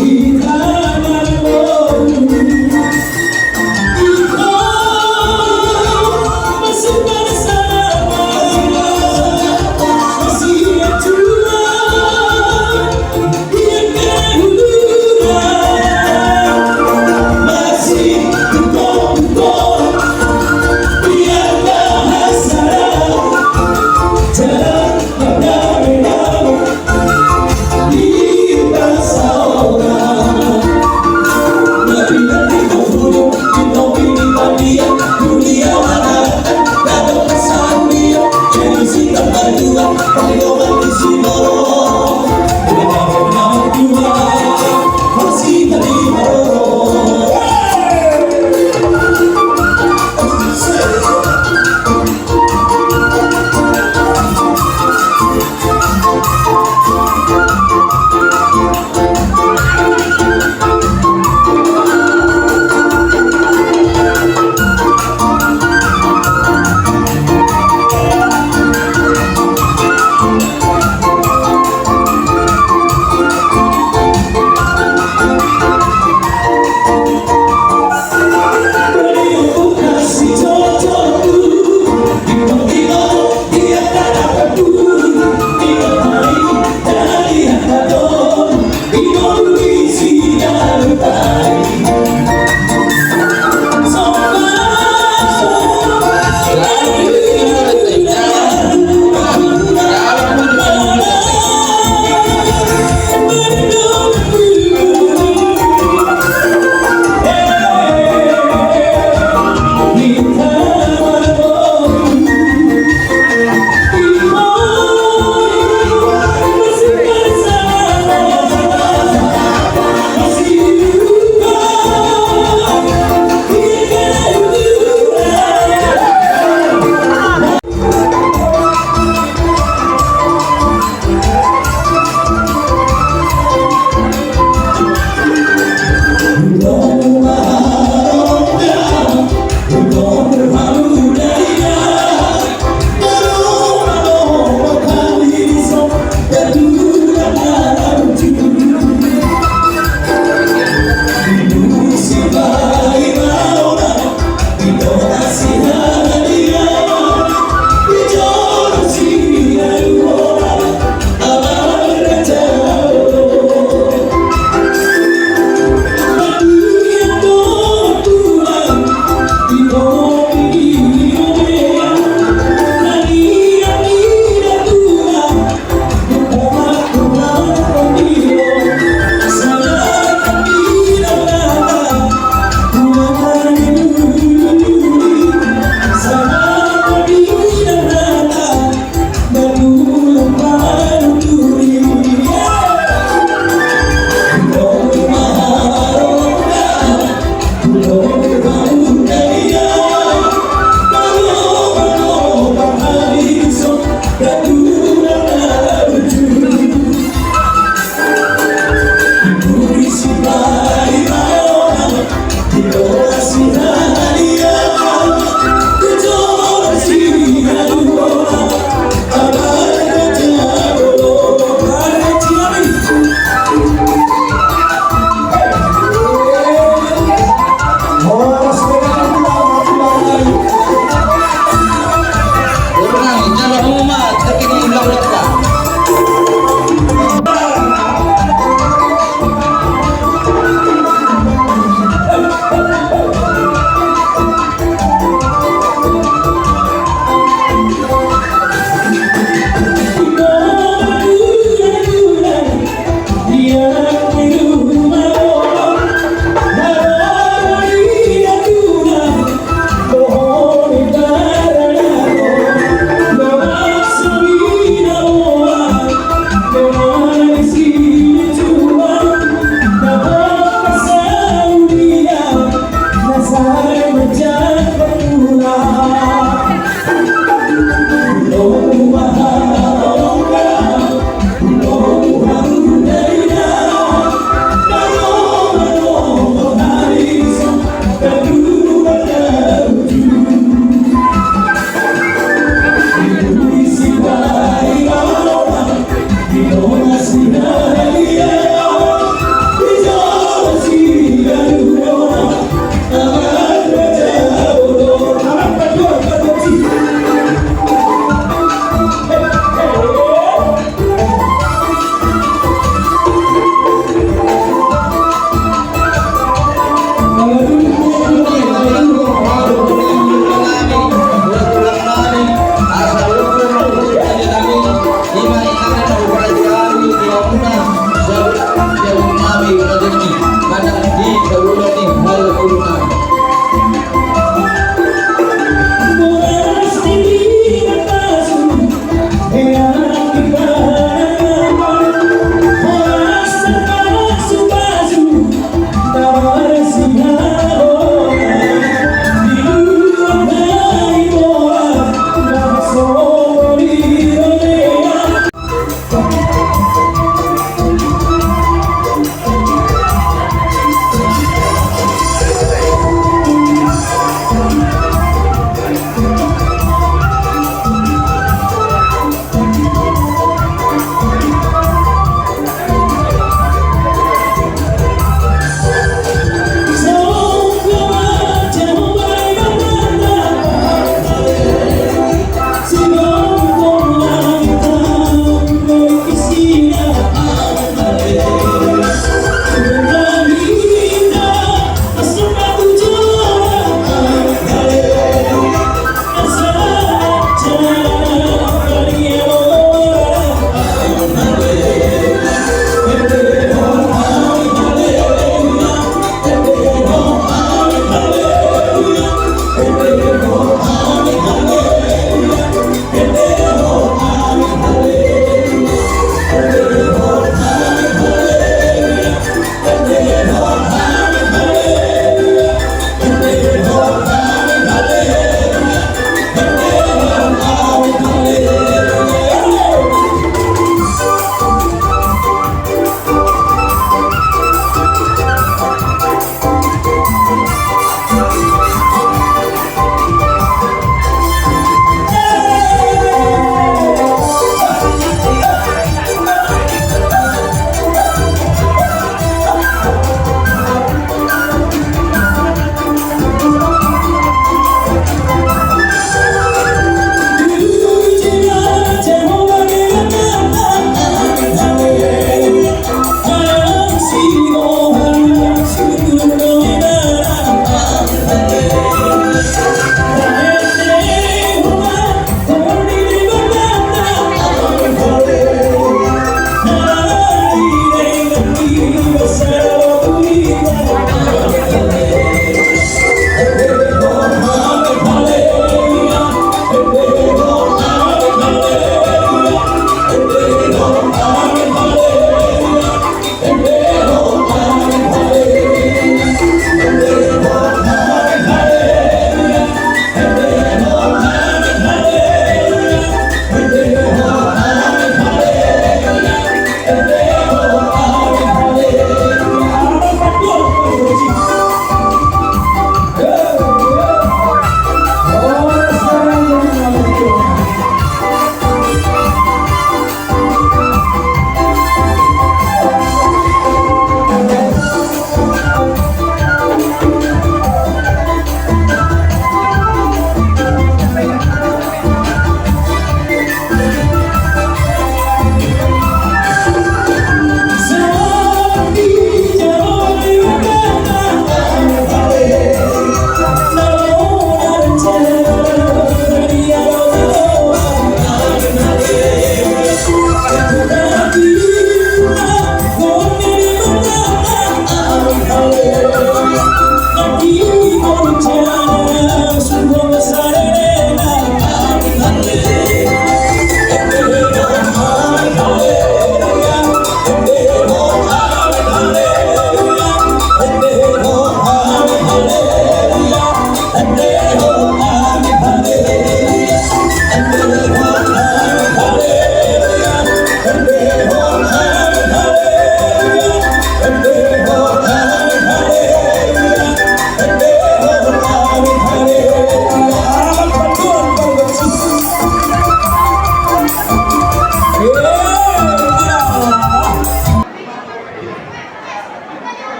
Di Terima kasih.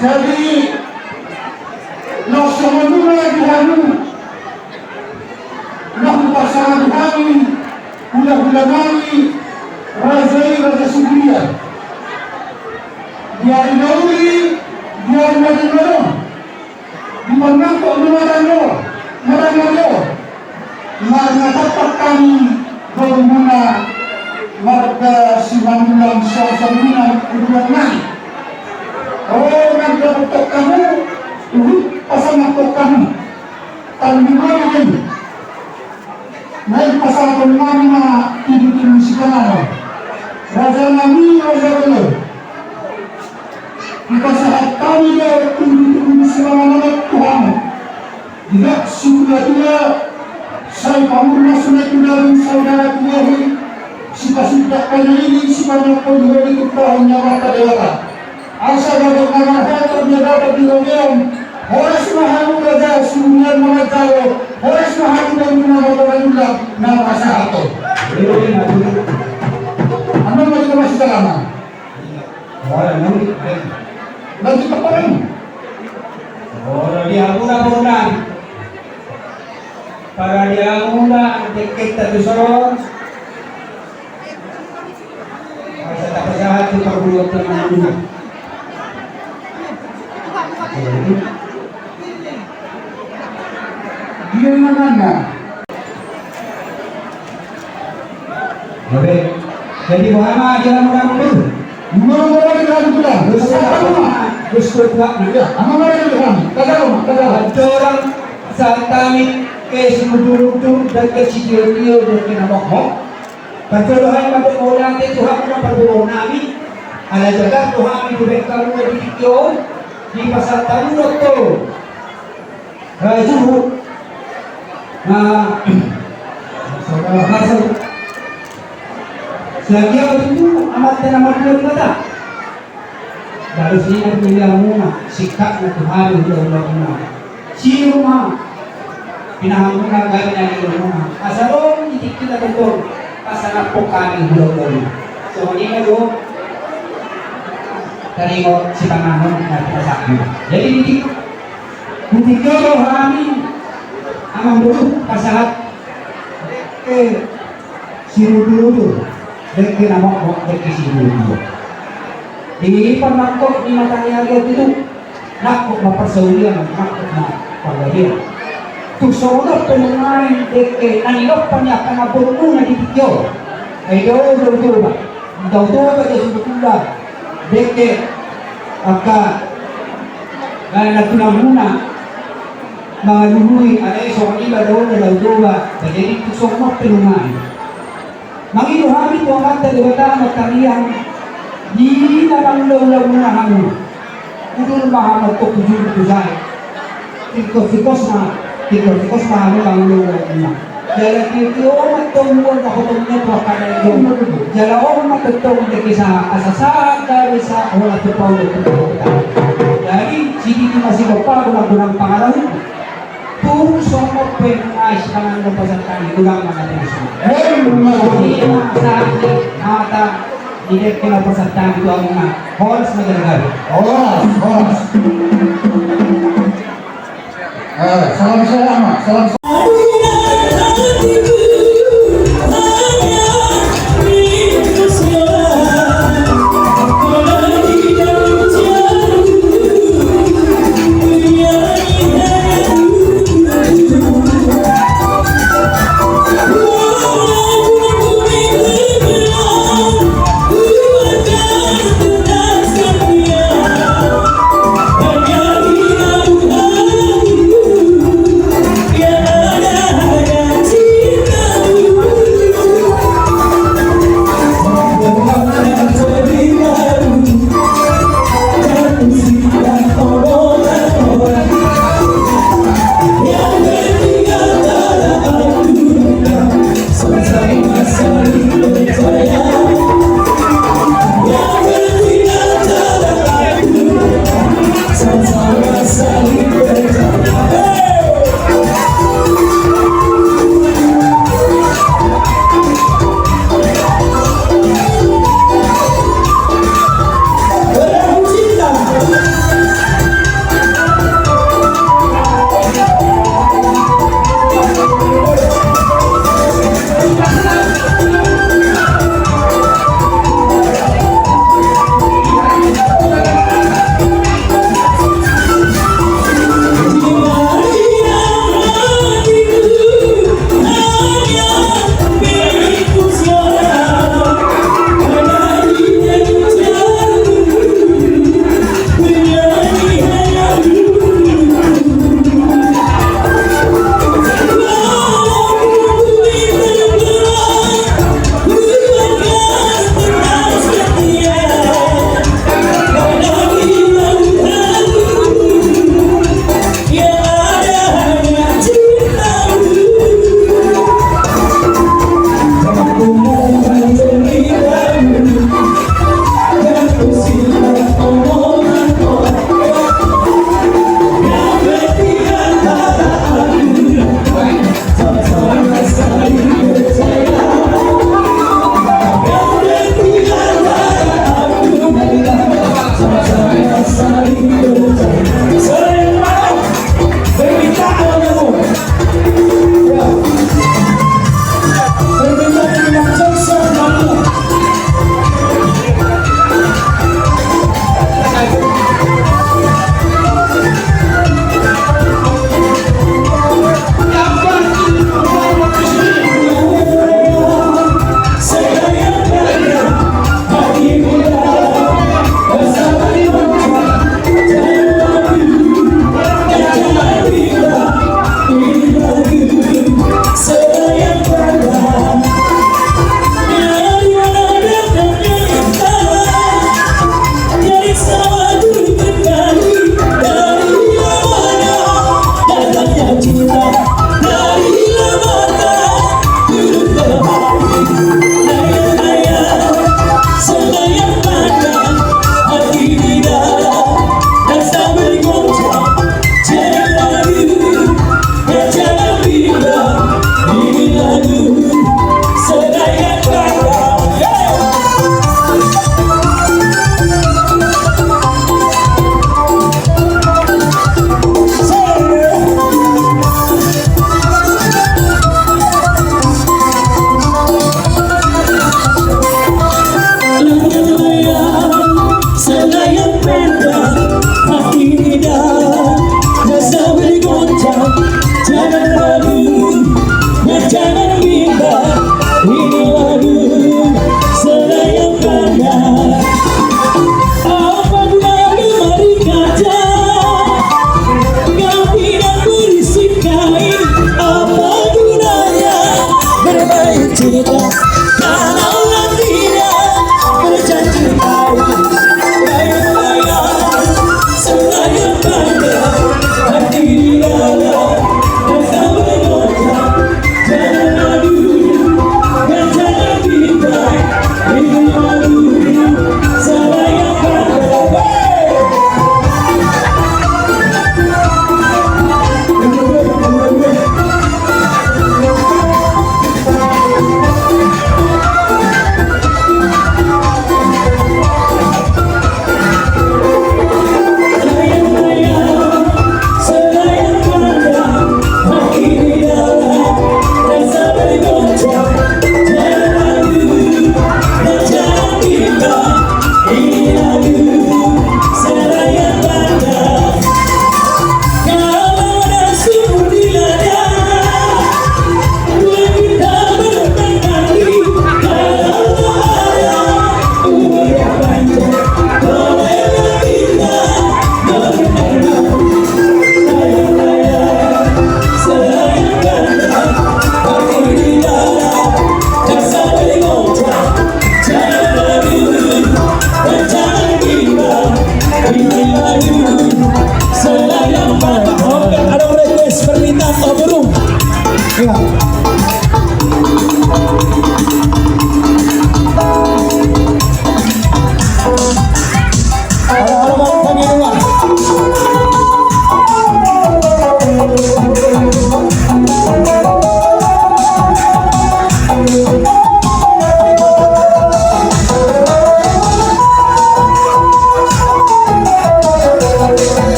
Jadi nak semua lagi halu, nak pasangan kami, bulan-bulan kami, raja Subriya, dia inauli, dia menjadi di mana kok marano, dapat kami berguna warga Simangulang Sosaminan Uduan. Oh, nagdapat kamu, pasang ako kamu, tandimanin, may pasang ako namin na tinutin si kanano. Raja namin, raja ko. Ikasahat kami na tinutin si mga Tuhan. Tidak sudah saya pamurna sunat dari saudara Tuhan. Sika-sika kali ini, si banyak penjual itu tahunnya mata dewata. Asa dapat nama hotel dia dapat di Romeon. Horas mahalu raja sunyian mga tao. Horas mahalu dan mga pagkalulang na masahato. Ano mo ito masih lama? Wala nang nanti pa rin. Dia muna para dia muna dikit tadi soron. Masa tak sehat itu perlu tenang. Dia mana? Oke, jadi Muhammad jalan mudah-mudah. Mula-mula kita sudah. Gusto ka Ya, ano na rin kami? Tagalog. Ada orang saat kami ke sumudurug-durug dan ke sidiyo-diyo dan kinamokmok. Patulohan pada orang itu Tuhan na pagbuo namin. Alajaga Tuhan ibigay kamu na dikyo di pasal tanunod to. Rajuh masuk selagi itu amat dan amat berkata harus ingat nila muna sikap na Tuhan yung muna sino ma pinahamuna gawin na nila muna asarong itik kita tentong pasanap po kami hulog-hulog so hindi na doon taringo si panahon na pinasakit jadi hindi ko kami ang bulog pasahat sinududo dan kinamok dan kisinududo Dilipan nakok ni matanya agad itu nakok maparsaulian nakok na paglahian tusono penungain deke nanilok panya kanabot muna di video ay daw ba sebetulnya deke aka nagtunang muna mga luhui alay so kanila daw na ba jadi tusono penungain mangiluhami ko ang mata liwata matarihan di dalam law muna kami kung mahamad ko kujud ko say tikos mahamad ang law muna jala kito matungkol ako tungkol ko kanay yung jala ako matutong deki sa asasaan dari sa wala to paulo ko dari sidi masih kapag gunang pangalan kung somot penais kanang napasantan gulang mga tenso hindi na sa mata tidak kena peserta itu angina horas negara Horas. Salam. Yeah.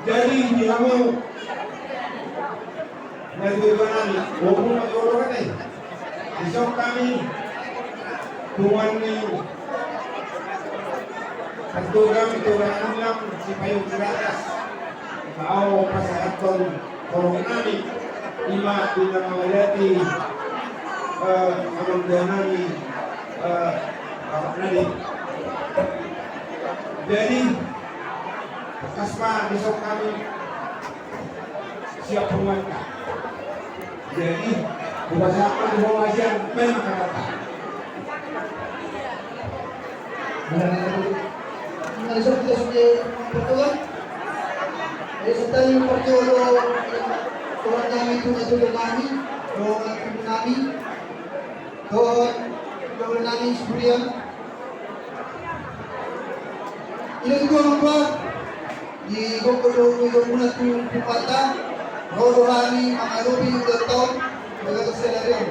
Jadi dia mau nagdudunan huwag mo mag-urugan eh. Isang kami tuwan ni pagtugang iturangan lang si Payong Siratas. Maaw pa sa aton korong namin lima pinamawalati amang nami kakak nani. Jadi kasma besok kami siap pemangkat. Jadi kebasahan di bawah asian memang kata. Mengalir kita sebagai pertuan. Serta yang perjuangan orang kami itu adalah kami, orang kami, orang kami sebulan. Ini juga apa? Di gobernur muna tu pupata, rohani mengaruhi datang begitu selerian.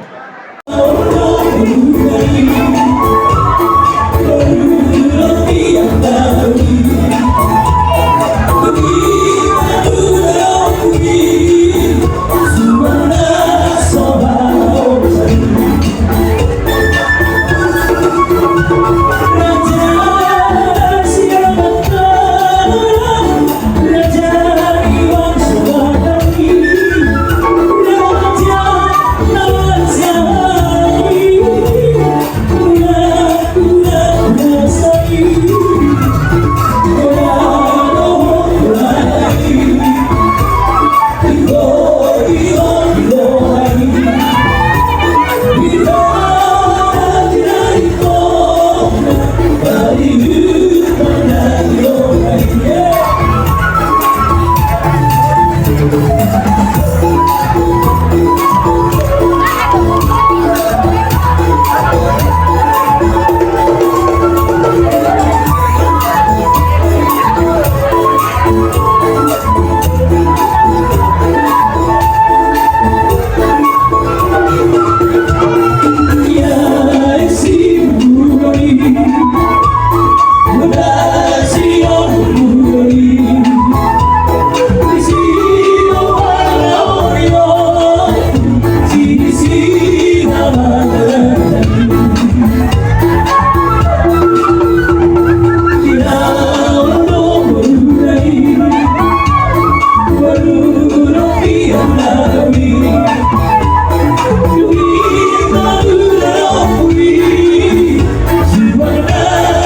You are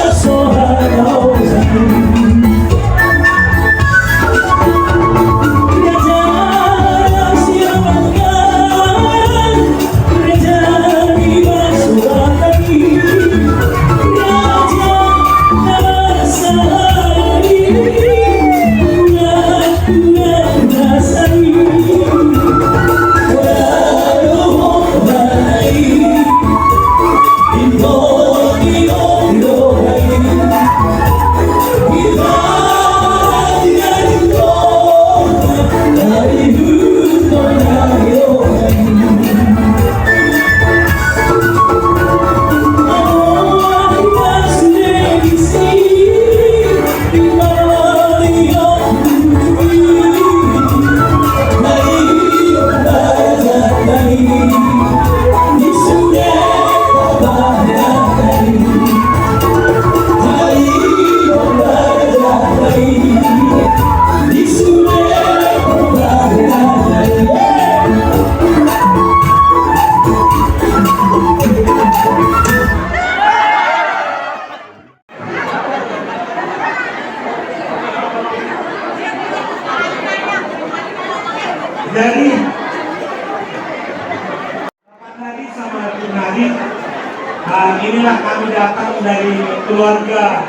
kami datang dari keluarga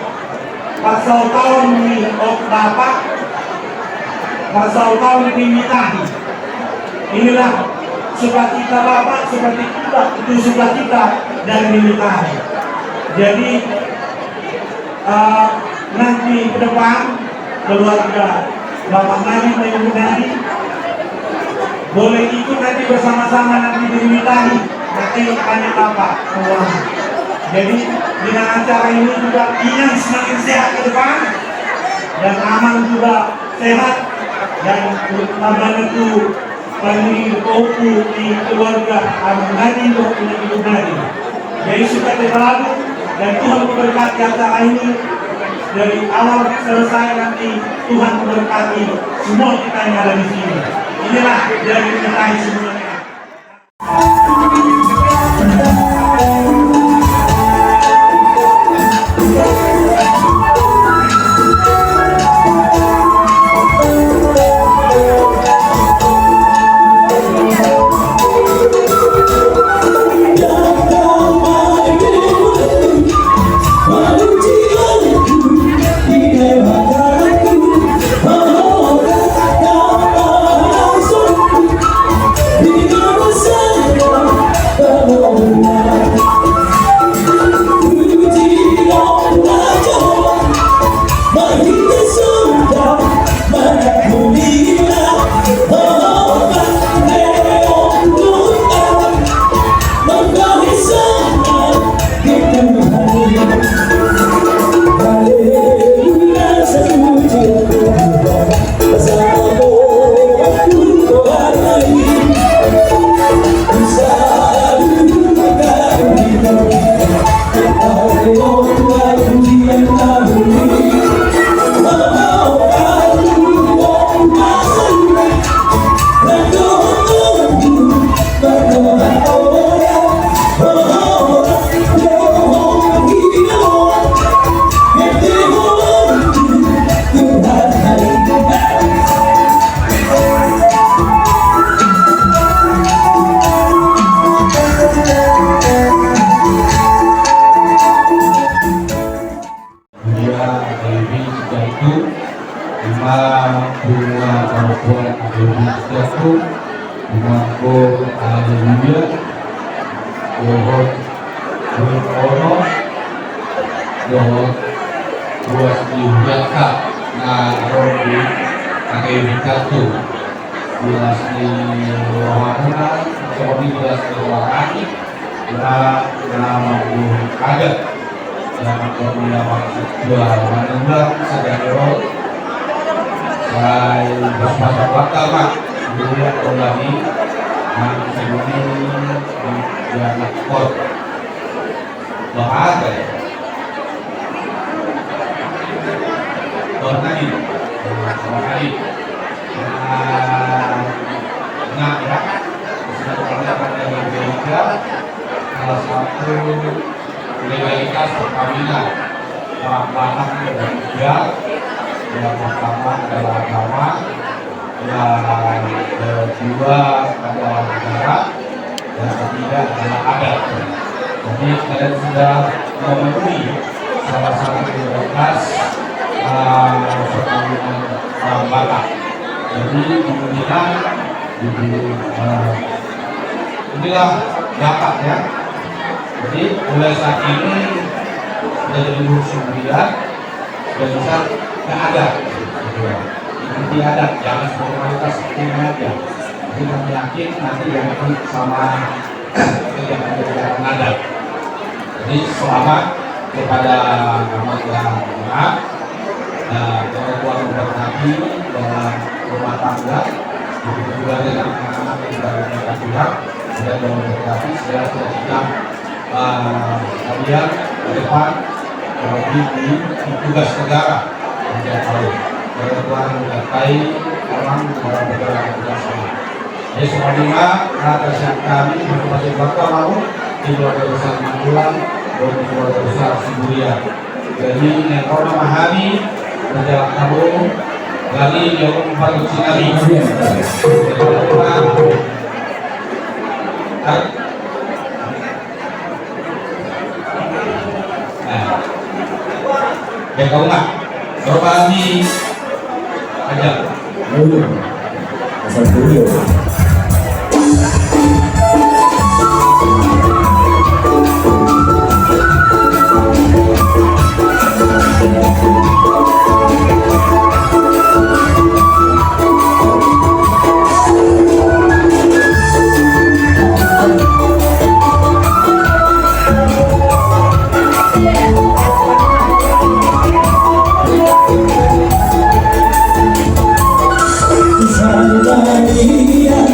pasal tahun ini Bapak pasal tahun dimitahi. Inilah sukacita Bapak, itu sukacita dari dimitahi. Jadi nanti ke depan keluarga Bapak Nadi Maymunadi boleh ikut nanti bersama-sama nanti dimitahi. Nanti tanya Bapak uang. Jadi dengan acara ini juga ingin semakin sehat ke depan dan aman juga sehat dan tambah itu paling kopu di keluarga Nadi untuk Ibu Nadi. Jadi suka terlalu dan Tuhan memberkati acara ini dari awal selesai nanti Tuhan memberkati semua kita yang ada di sini. Inilah dari kita semuanya. Salah satu legalitas perkawinan anak dan tiga, yang pertama adalah agama, yang kedua adalah negara, dan ketiga adalah adat. Jadi kalian sudah memenuhi salah satu legalitas perkawinan orang Batak. Jadi kemudian inilah dapat ya. Jadi mulai saat ini sudah jadi urus kemudian sudah bisa nggak ada. Nanti ada, jangan formalitas seperti ini aja. Jadi kami yakin nanti yang ikut sama yang ada. Jadi selamat kepada Ahmad Jamaah dan Tuhan memberkati dalam rumah tangga, begitu juga dengan anak-anak yang sudah Tuhan dan memberkati segala cita-cita kalian ke depan di tugas negara setiap tahun. Tuhan memberkati orang para bergerak tugas ini. Jadi semuanya rata siap kami berkasih bakal mau di keluarga besar Mandulang dan di keluarga besar Siburia. Jadi yang kau memahami berjalan tabung dari yang empat kali. Ya kau nggak? Berapa di aja? Asal dulu. Salvaría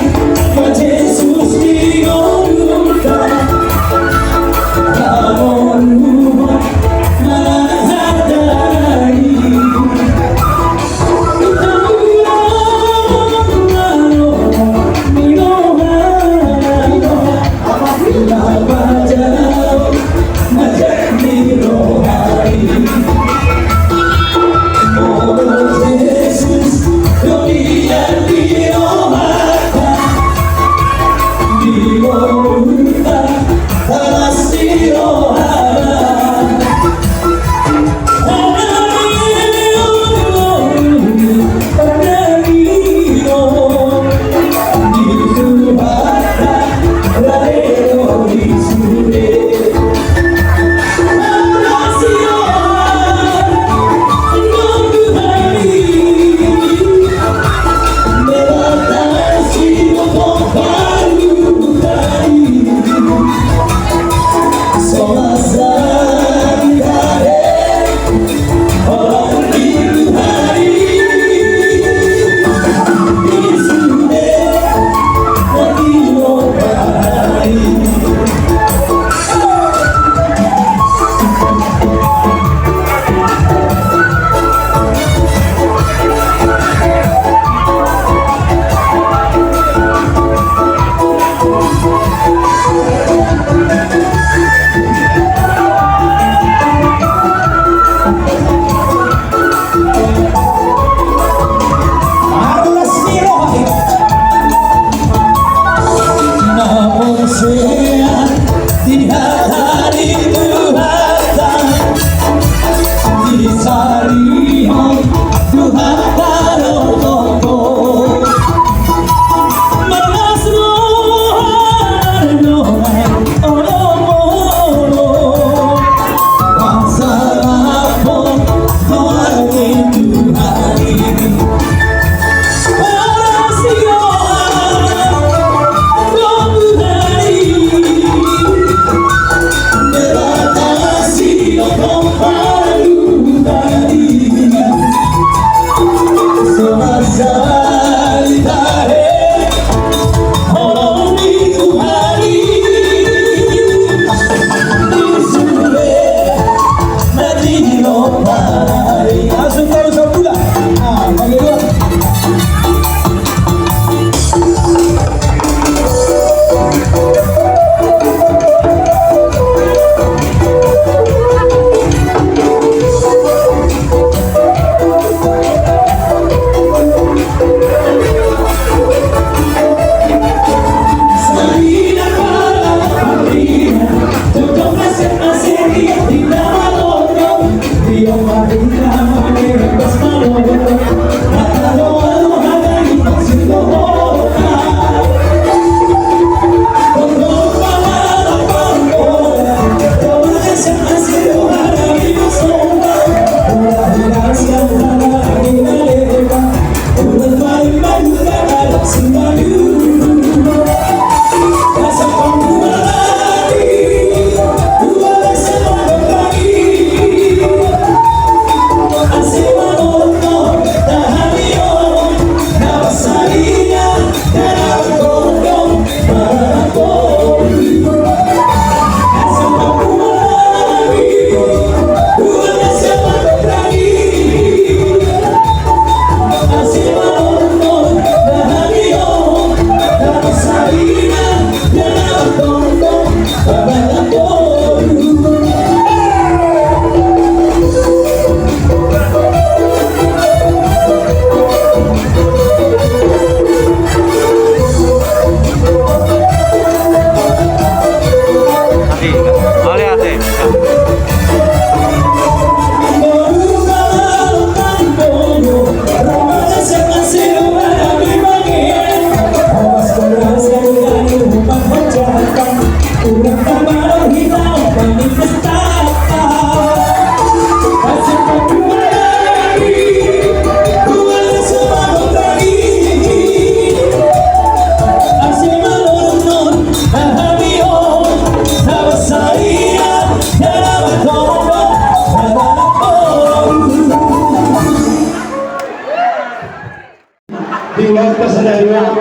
dayo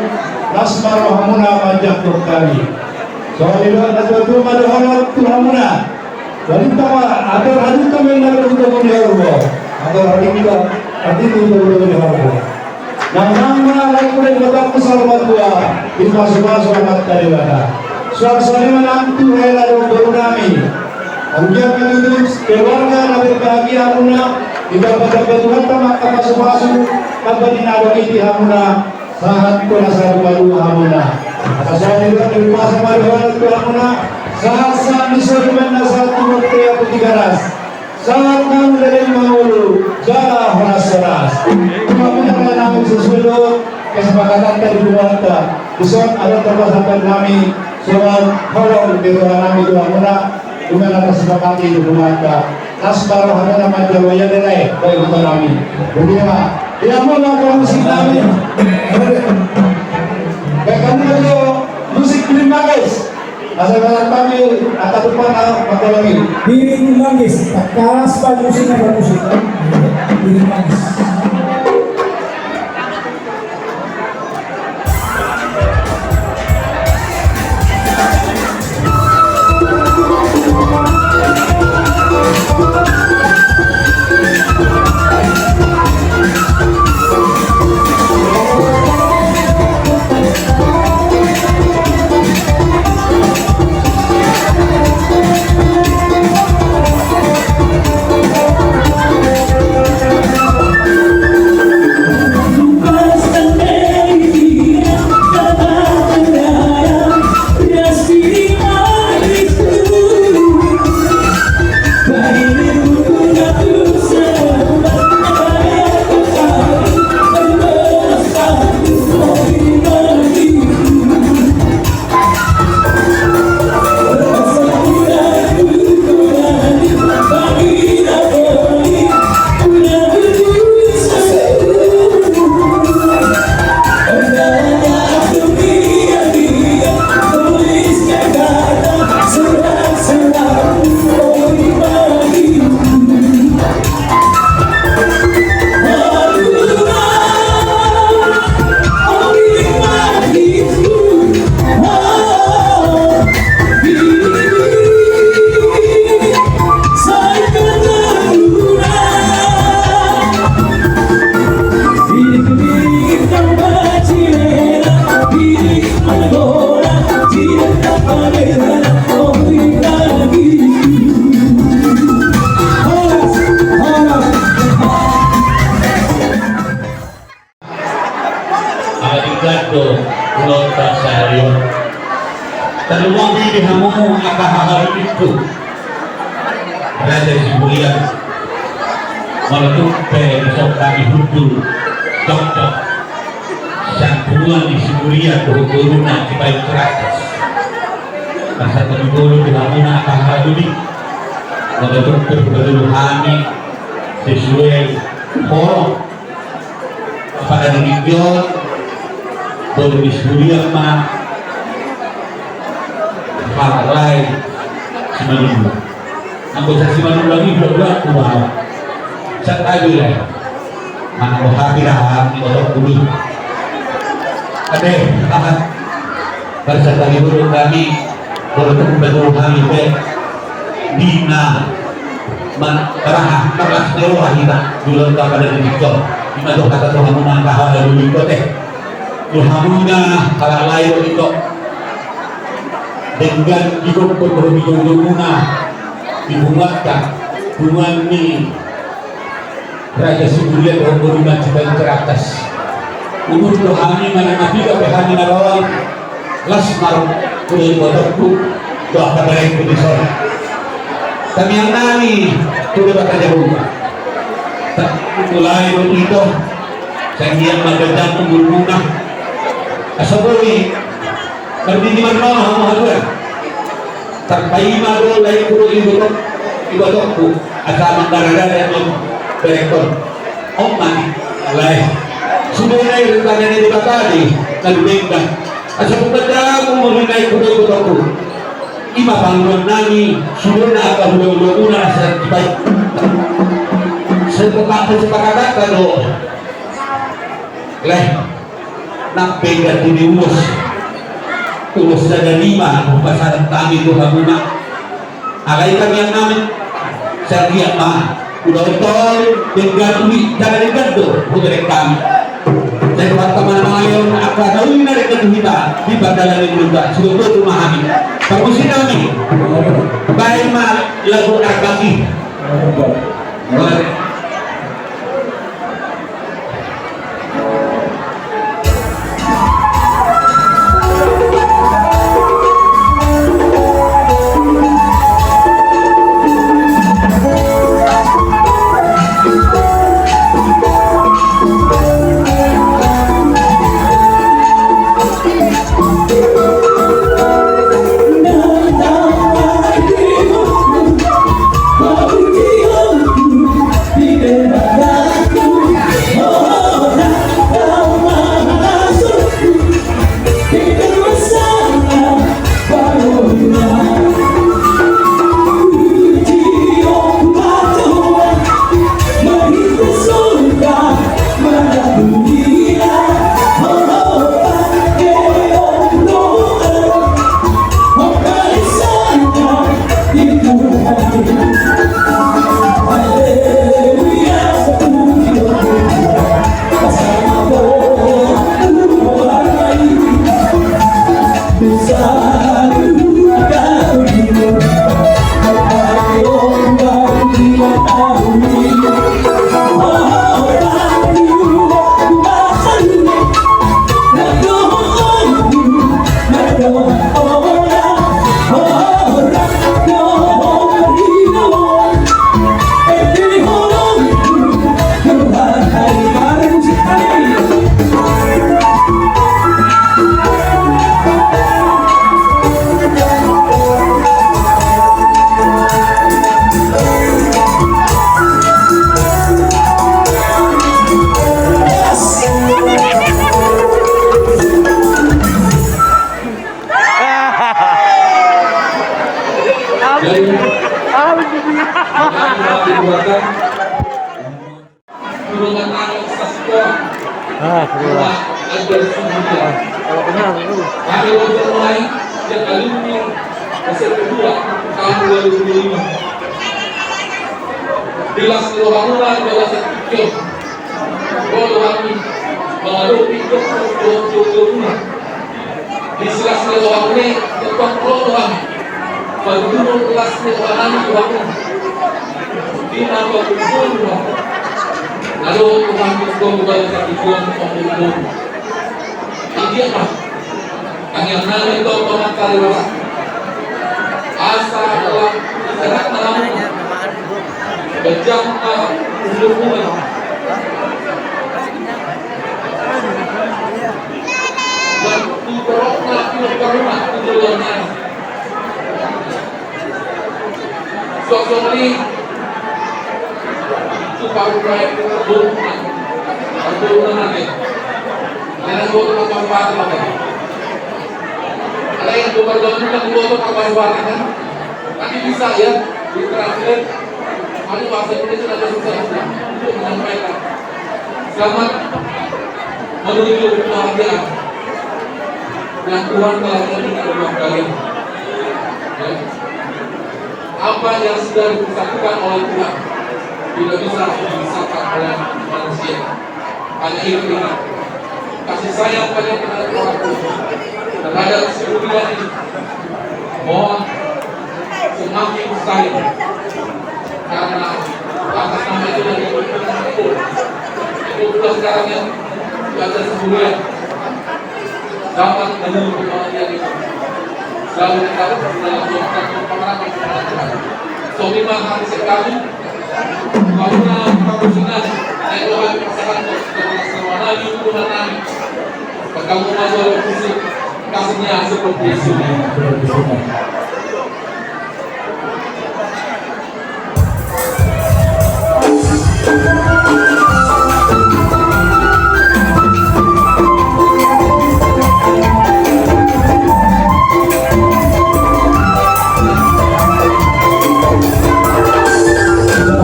nasmaro hamuna majak kali. So ilo natutu madohonot tu hamuna. Wanita atau hadis kami nak berdoa di Allah. Atau hadis kita hadis itu berdoa di Allah. Nama lagi boleh berdoa selamat dua. Lima selamat dari mana? Suasana menantu hela berunami. Anjak menuju keluarga nabi bahagia hamuna. Jika pada ketuhan tamak masuk tanpa dinawaki di hamuna. Saat kuna satu baru hamuna. Asal juga di rumah sama Tuhan itu hamuna. Saat disuruhkan saat turut tiap tigaras. Saat kamu dari maulu jala horas-horas. Kamu yang namun sesuatu kesepakatan dari keluarga. Besok ada terpasangan kami. Soal kalau di kami itu hamuna. Dengan atas kesepakatan di keluarga. Nasbaro hamuna majawaya denai baik untuk kami. Bagaimana? Dia mau lakukan musik kami. Baik kamu itu musik terima guys. Asal kami atas depan apa lagi? Piring manggis, kalas pa musik na musik. Piring manggis. Taluang di hamu akahal itu Raja Sibulian Meletup besok kami hudul Cocok Santuan di Sibulian Tuhukuruna Cipai teratas Masa tergulu di hamu akahal ini Meletup berberuhani Sesuai Korong Pada demikian Baru di Sibulian mah Pakai si Manulu. Aku sa si Manulu lagi dua kumaha. Sa tayo lah. Mana ko hapirahan ni otok kudu. Ade, tahan. Barsa tadi dulu kami bertemu betul kami be dina man teraha kelas dewa kita dulu pada dikto. Di mana kata Tuhan mengangkat dulu itu teh. Tuhannya kalau lain itu dengan hidup berhubungan dibuatkan hubungan ini Raja Sibulian berhubungan Cipai teratas umur Tuhani mana nabi ke Tuhani narawal lasmar kulit botorku doa pada yang kudisor kami yang nani sudah bakal jauh mulai itu saya yang magandang umur-umur asabui berdiri mana hamu terpai malu lain guru ibadahku asal mendarada yang direktur oman lain sudah naik rencana ini dibakari lalu bengkak asal mendarada aku naik guru ibadahku ima bangun nani sudah nak hulu-hulu una sebaik sepakatan kalau lain Nampega diniwas tulus dan lima pasaran kami itu hamuna alay kami yang namin sa dia udah tol dengarui jangan dekat bukan kami dan teman ngayon apa tahu ini dari kita di badalan itu juga sudah tuh memahami bagus kami baik lagu arbaki Selamat menuju kebahagiaan yang Tuhan telah berikan kepada kalian. Ya. Apa yang sudah diusahakan oleh Tuhan tidak bisa diusahakan oleh manusia. Hanya itu ingat kasih sayang kalian terhadap orang tua, terhadap seluruh ini. Mohon semakin sayang karena atas nama itu dari itu sekarang yang ada sebulan dapat menuju kebahagiaan itu. Selalu kita dalam melakukan pengalaman kepada Tuhan. So memang harus sekali karena kabusinan ay Tuhan pasangan mo sa mga yung tumanan pagkamu masuk fisik kasihnya seperti Yesus.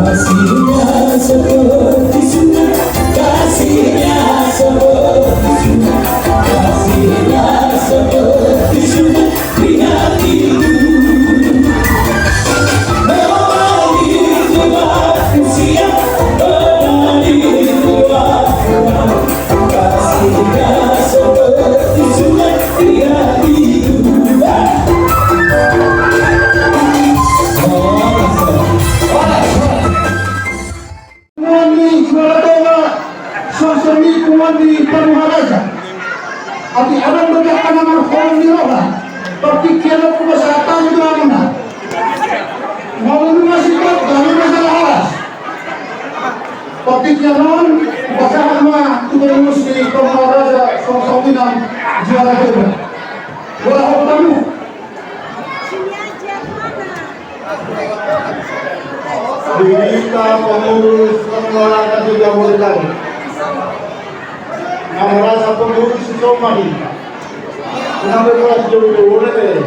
Kasihnya seperti sungai, kasihnya seperti sungai. pertemuan di Panwaraja. Ati adam banyak tanaman pohon di bawah. Pertikaian kesehatan itu mana? Mau masih kok dari masalah alas. Pertikaian bersama tubuh di Panwaraja Songsominan juara kedua. Bola tamu. Diminta pengurus pengelola juga mulai. Yang merasa pengurus Somali. Kenapa kelas jauh-jauh deh?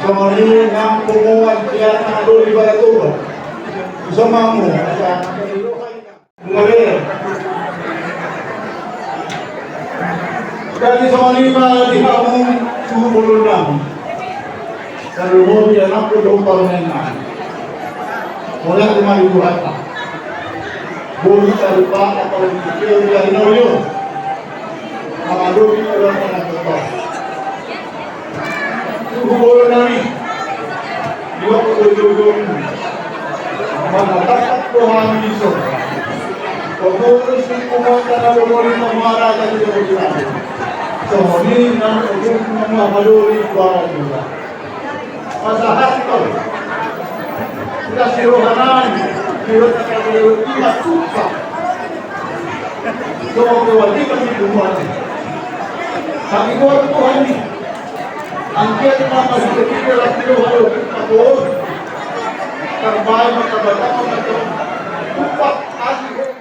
Somali yang penguat dia ada di Balatua. Somamu, mulai. Dari Somali di kamu suhu berundang. Kalau dia nak berdoa dengan mulai kembali buat boleh terlupa atau dipikir dari nol mengadu di dalam anak berdoa suhu boleh nari 27 mana tak Tuhan Yesus pengurus hukuman tanah pemerintah Maharaja di Jawa Timur ini dan hukum mengadu di bawah juga masalah itu kita sirohanan kita tidak suka semua kewajiban di rumah kami buat Tuhan ini angkat nama kita lagi lalu aku terbaik terbaik empat asli.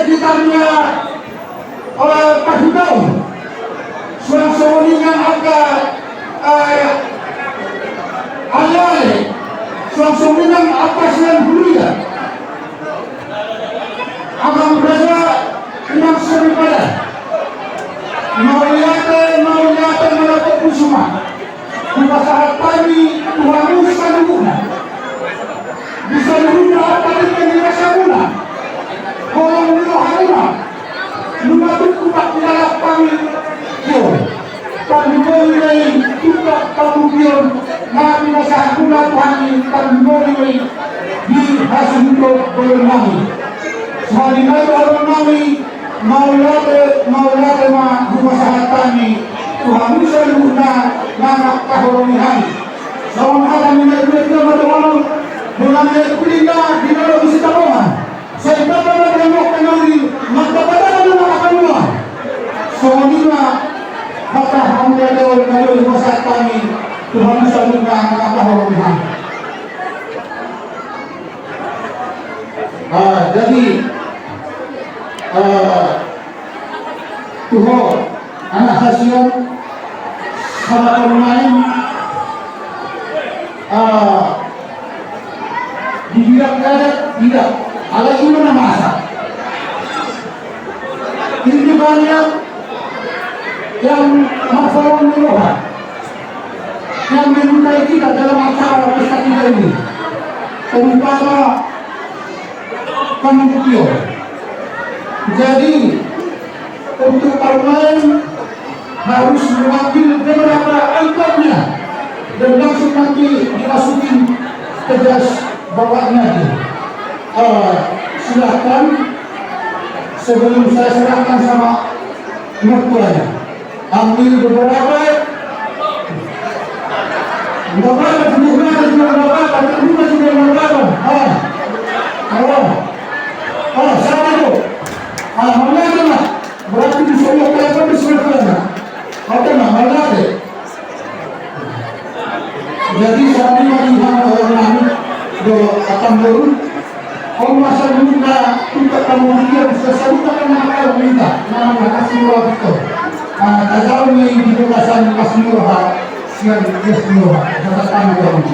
Sekitarnya oleh Pak Hidau Suang-suang agak alay Suang-suang atas yang bulia Agam berasa yang seripada Mauliate melakukan kusuma Kita saat tadi Tuhan bisa dihubungan Bisa dihubungan apa yang dirasa guna Kalau menurut lumayan kuat dalam kami kami mulai juga kemudian kami masa guna kami kami mulai di hasil untuk berlari Semalingay orang kami maulate ma humasahatan Tuhan bisa luna nanak kahoromihan. Lawan alam ini kita berdoa dengan kuliah di dalam isi tabungan. Saya dapat menengok kenali magpapadalan ng mga kanwa. So nila maka ang gagawin ngayon sa kami Tuhan bisa luna nanak kahoromihan. Jadi Tuhan anak hasil sama pemain dibilang kadet tidak ala ini mana masa ini banyak yang masalah meluah yang melukai kita dalam acara pesta kita ini terutama panitia. Jadi untuk pemain harus mengambil beberapa angkotnya dan langsung nanti dimasukin ke jas bawahnya. Silahkan sebelum saya serahkan sama mertuanya ambil beberapa sama itu mana berarti disuruh kelihatan disebutkan oke mana deh. Jadi saat ini melihat orang do akan turun kalau masa minta untuk kamu dia bisa sebutkan nama minta nama kasih murah itu kalau ini di belasan kasih murah siang kasih murah catatan orang.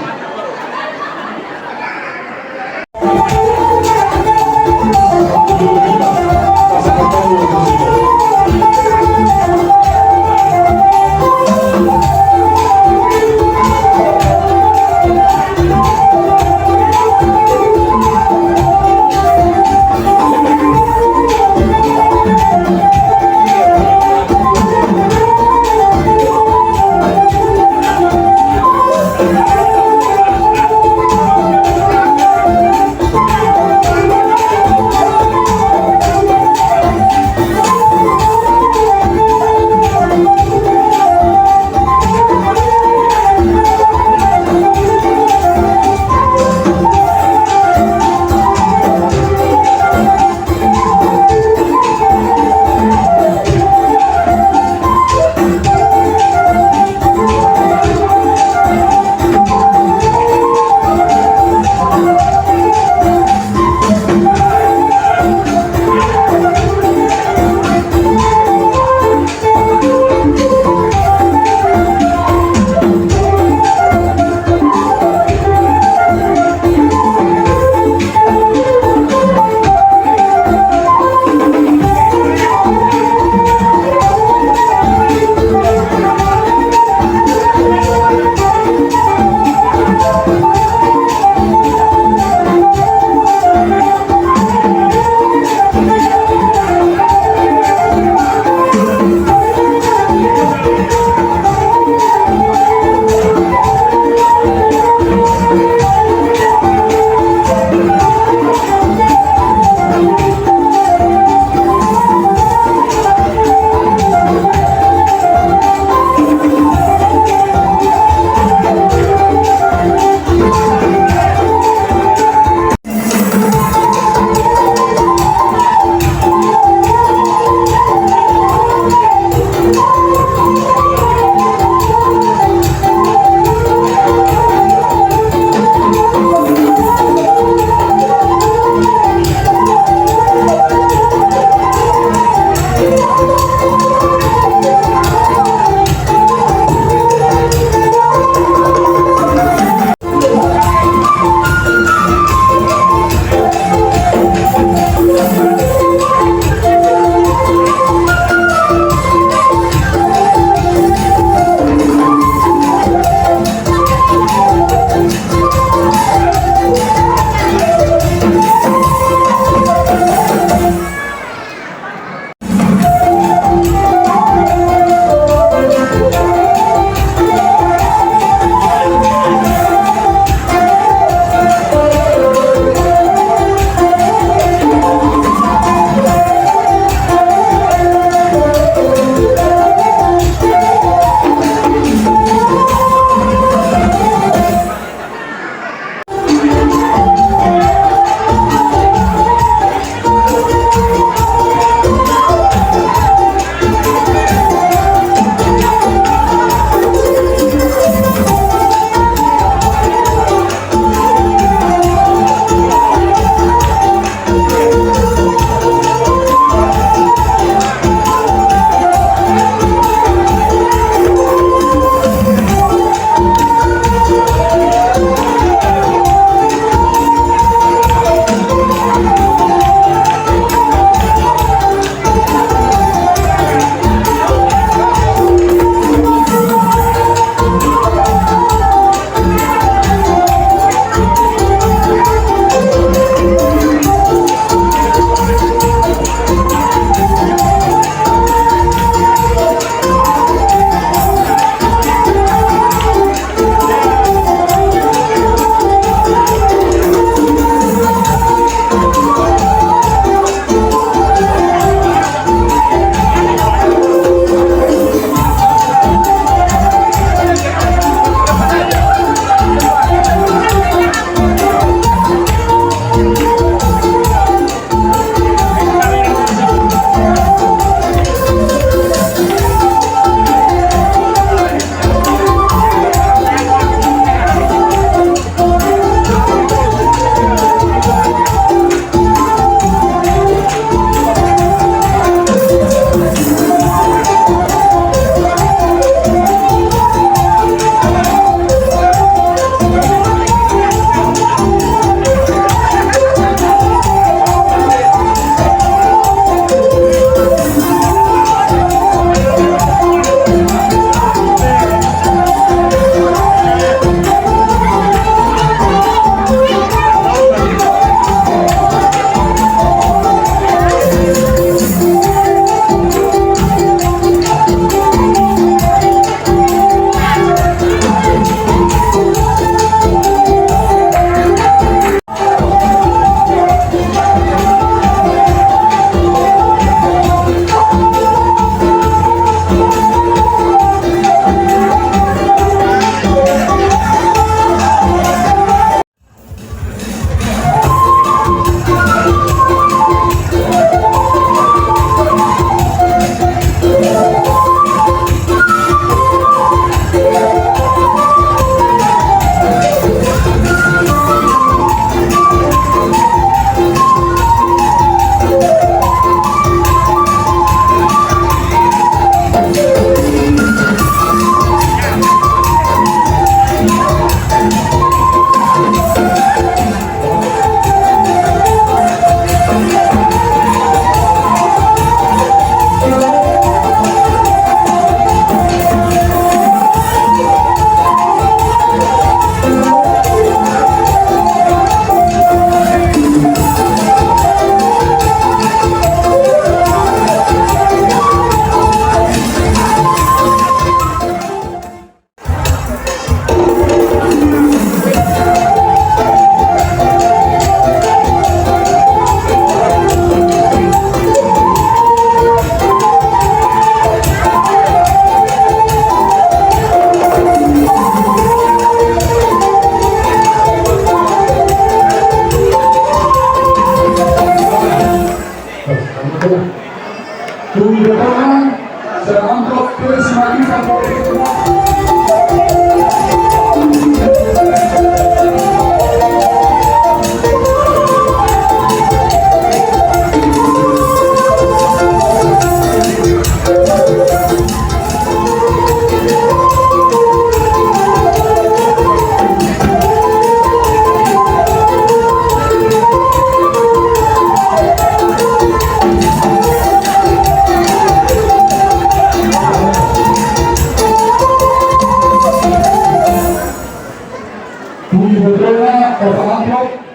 Sudra Bapak Amplop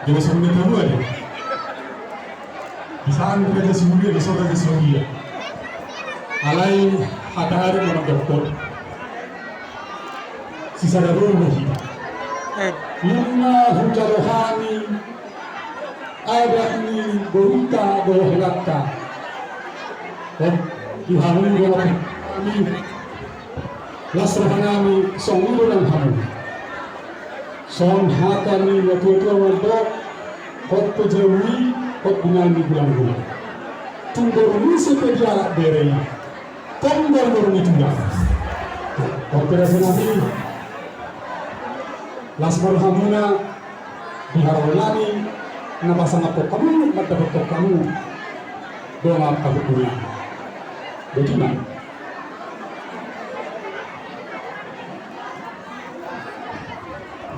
Deve essere un due. Isaan kerja sendiri di sana sendiri. Alai hadar mana doktor. Sisa darul lagi. Yuna hujarohani ayatni berita dohlaka. Dan Tuhan kami lasrohanami songiru dan hamu. Son hatani waktu waktu kot pejawi kot bunani bulan-bulan. Tunggu ini sepedia berei. Tunggu ini juga. Operasi nabi lasmar hamuna diharawalani napasangat kamu mata betul kamu doa kamu punya. Bagaimana?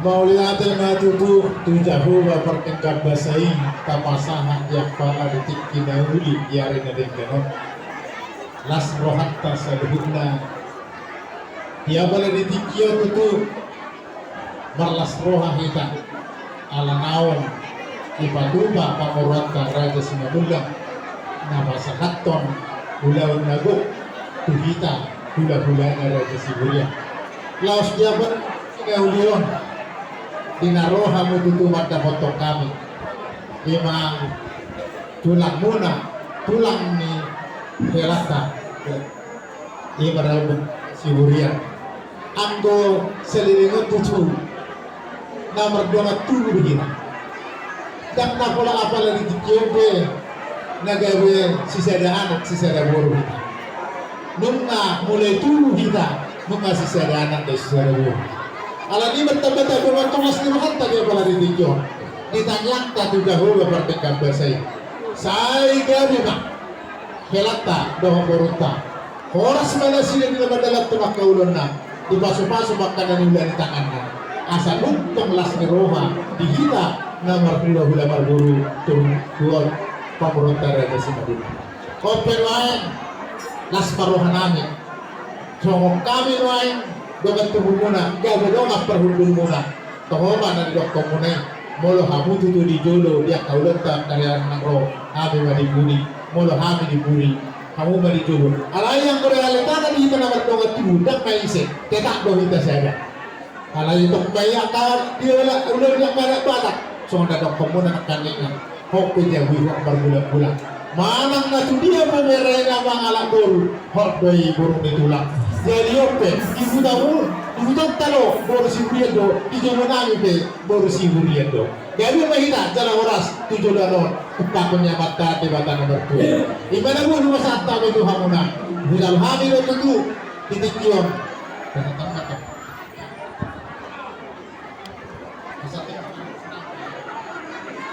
Mauliyatan na tutu tujahu wa pertingkat basai kapasahan yang para detik kinahuli yari na din ganon las rohatta saluhutna dia bala detik kiyo tutu marlas roha hita ala naon ipaduba pamurata raja sinabula na masakatton hulaw nagok tuhita hula-hula na raja sibulia laos dia ber kinahulyon dinaroha mo tutumat na foto kami imang tulang muna tulang ni Herata imaralbog si Hurian anggo selilingot tutu na mardongat tulo begini dan na pula apa lagi dikiyombe nagawe si sada anak si sada boro kita nung na mulai tulo kita nung si sada anak dan si sada boro ala ni bertambah-tambah tumas ni makanta dia pala dito. Ditanyang ta tu dahulu bertekad bersai. Sai gabi ba. Helata doh boruta. Horas mana sila nila madalat tumak kaulon na. Ipaso-paso makan nila ni tanganna. Asa nuntong las ni Roma dihita na marhula-hula marburu tung duol pamurunta rada si Madina. Open wine las paruhan namin. So kami wine dogat tuhul muna, gawa dong perhubung muna. Tohoma na doktor muna. Molo hamu tutu di jolo dia kaulan ta karya nangro. Kami madibuni, molo kami dibuni. Kamu madi jolo. Alay yang realita na dito na dogat tuhul dak maise. Tetak do kita saja. Alay itu kaya ka dia la ulah dia pada batak. So na doktor muna kanina. Hok dia wi hok berbulan-bulan. Manang na tu dia pamerai na mangalak boru. Hok doi burung ditulang. Jadi oke, ibu tahu, ibu talo baru si Huriado, ijo nami pe baru si Huriado. Jadi mahina jalan oras tujuh danon, takutnya mata tebatan nomor dua. Ibadah pun rumah satu itu hamuna, bukan hamil itu titik kion.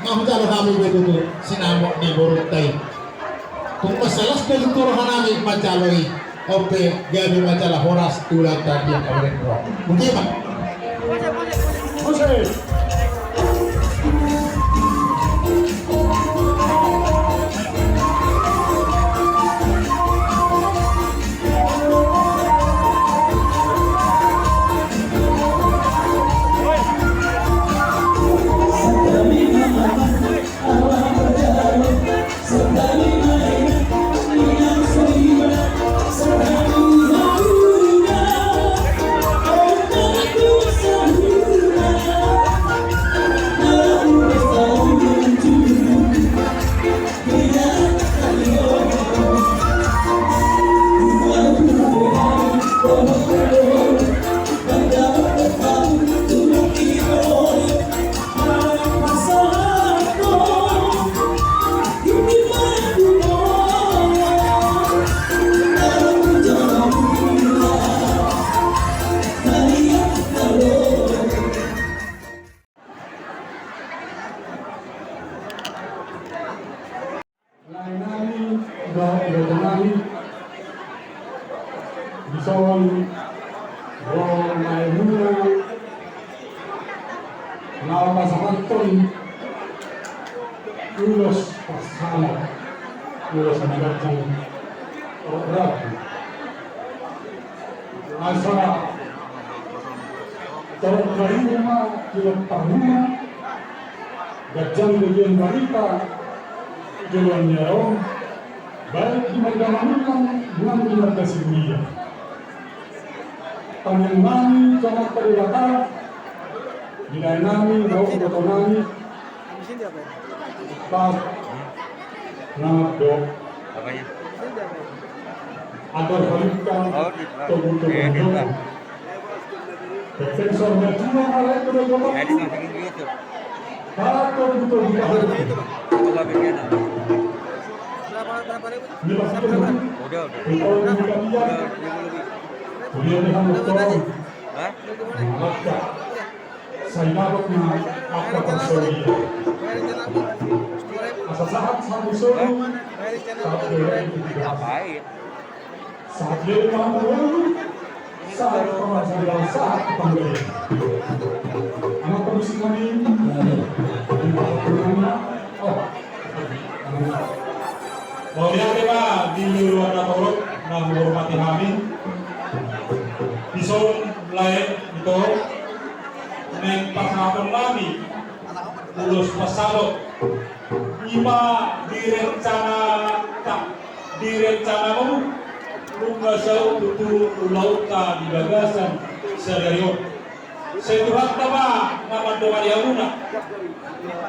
Mau jalan hamil itu sinamok di borutai. Kung masalah kalau turun hamil macaloi. Oke, gabi majalah horas tulang tadi yang kemarin roh. Mungkin pak? Jose. Bison, Ron Maimuna, Nama Samanton, Ulos Pasala, Ulos Anagatan, Rabu, Asa, Tarot Karima, Kilot Tahuna, Gajang-gajang balita Jalan Nyarong baik di Magdamanukan dengan keluarga Sibulia. Tangan nami camat Kalibata nilai nami mau foto nami pas nama dok agar balikan tubuh-tubuh defensor berjuang oleh kedua Tato betul dikahari. Saya dapat apa tersorry. Asa saat satu sore saat dia mampu saat pemasaran saat pembeli. Anak komisi kami Bahwa Pak di luar Datorok na menghormati kami di zon lain itu neng pasapon kami lulus pasalot ima direncana mo nung sa laut ka di bagasan sa Dario sa tuhat na ba na mandungan yauna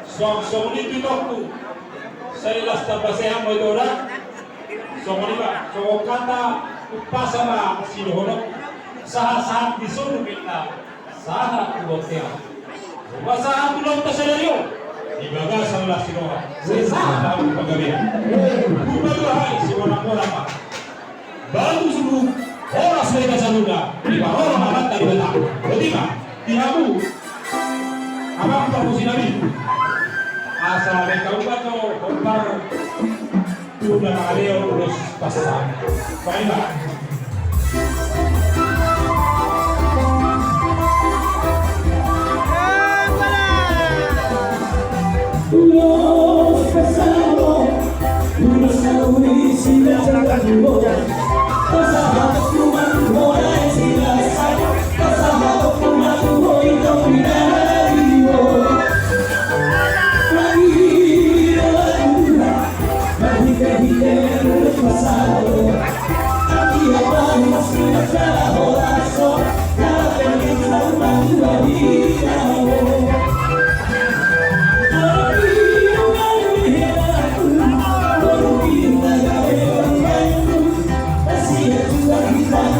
so nito tu sa ilas tabasehan mo ito na so kata upasa na sinuhunok sahat disunod kita sahat kubotya masahat tulong ta sa Dario ibagasan lang sinuha sa ang paggabihan kumagahay si wanang-wanang pa baru subuh oras mereka saluda di bawah mahat dari belah ketika tihamu abang tahu Nabi asal mereka ubato kompar sudah aleo terus pasang baiklah Ulos kasama, ulos na uli sila sa kalimutan. Kasama kumangoy sila sa kasama kumangoy ikaw pinari mo. Mahirap, mahika-hika ulos pasado. Ang iyawan mas pinagsa oraso, kapagin sa manualita mo. Kita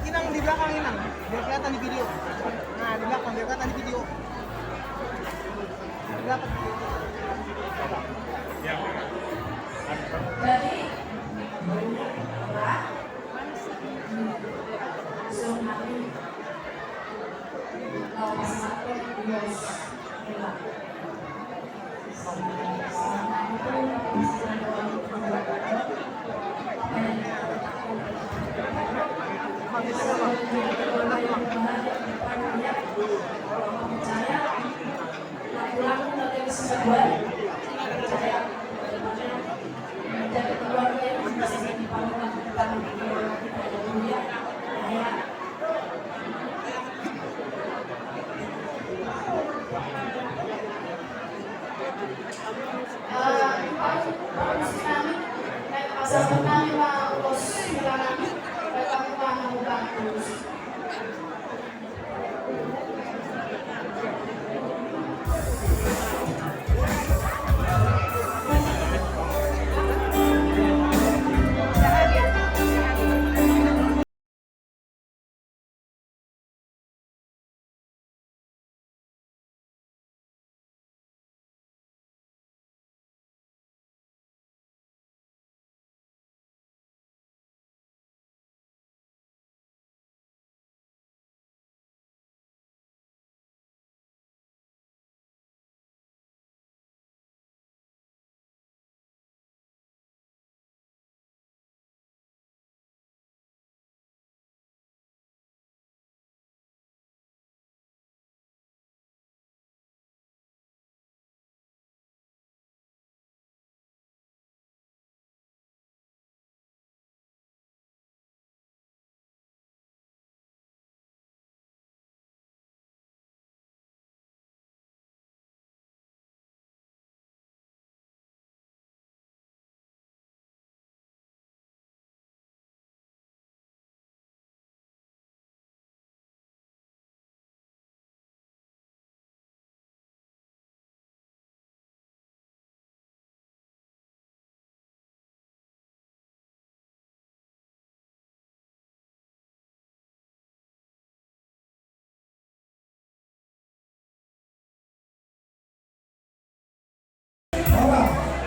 Inang di belakang Inang, biar kelihatan di video. Nah di belakang biar kelihatan di video. Di belakang. Jadi pasal kami mga ulos kailangan kami mga ulos.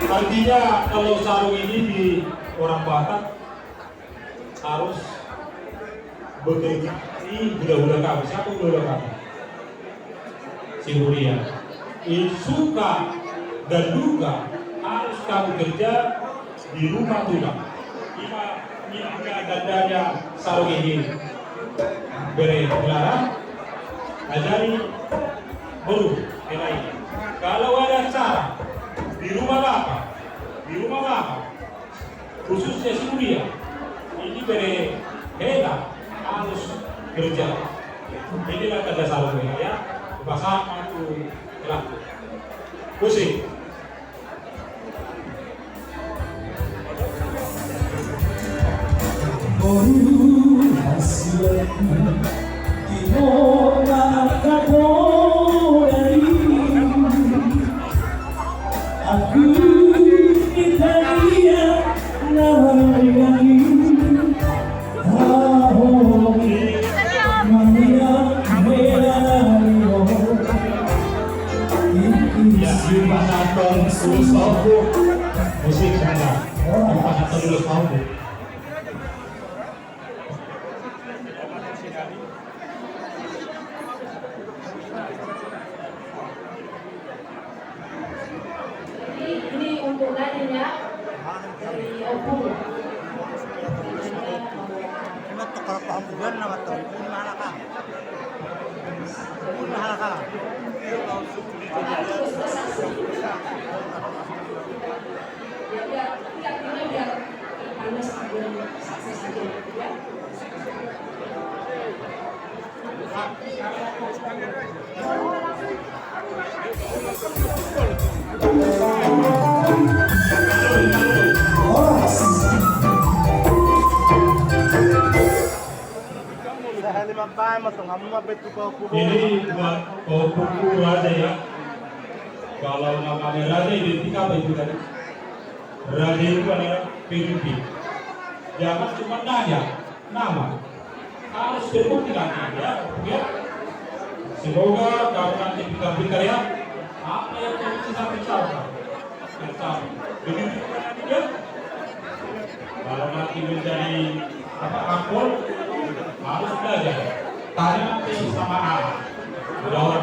Artinya kalau sarung ini di orang Batak harus bekerja. Ini budak-budak kami. Siapa budak kami? Ciburia. Suka dan duka harus kamu kerja di rumah tulang. Ima dadanya sarung ini beri larang, ajari baru lain. Kalau ada cara di rumah bapak, khususnya Ciburia, ini beri hela harus kerja. Inilah tanda sarungnya ya. Bersama itu pelaku. Pusing. Aku Italia nawaringani Mania Melano Pasaton lulus mampu musik sana. Pasaton lulus mampu. Ini untuk nadinya dari Opung. Emat to kalau paham bulan na bato. Ini mahala ka. Ini mahala ka. Terus bersaksi. Biar panas biar saksi saja ya. Ini buat buku raja ya. Kalau namanya raja identik apa itu tadi? Raja itu adalah pemimpin. Jangan cuma nanya nama, harus terbukti nanti ya. Semoga kamu nanti pintar-pintar ya. Apa yang kamu bisa mencapai? Begitu ya. Kalau nanti menjadi akpol, harus belajar. Tanya nanti sama anak.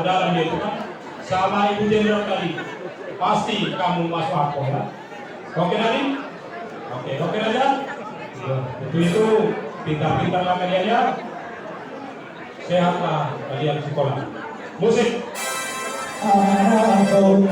Dalam dia itu kan sama ibu jenderal tadi. Pasti kamu masuk akpol ya. Oke tadi? Oke aja. Itu pintar-pintarlah kalian ya. Sehatlah kalian sekolah. Musik. Aku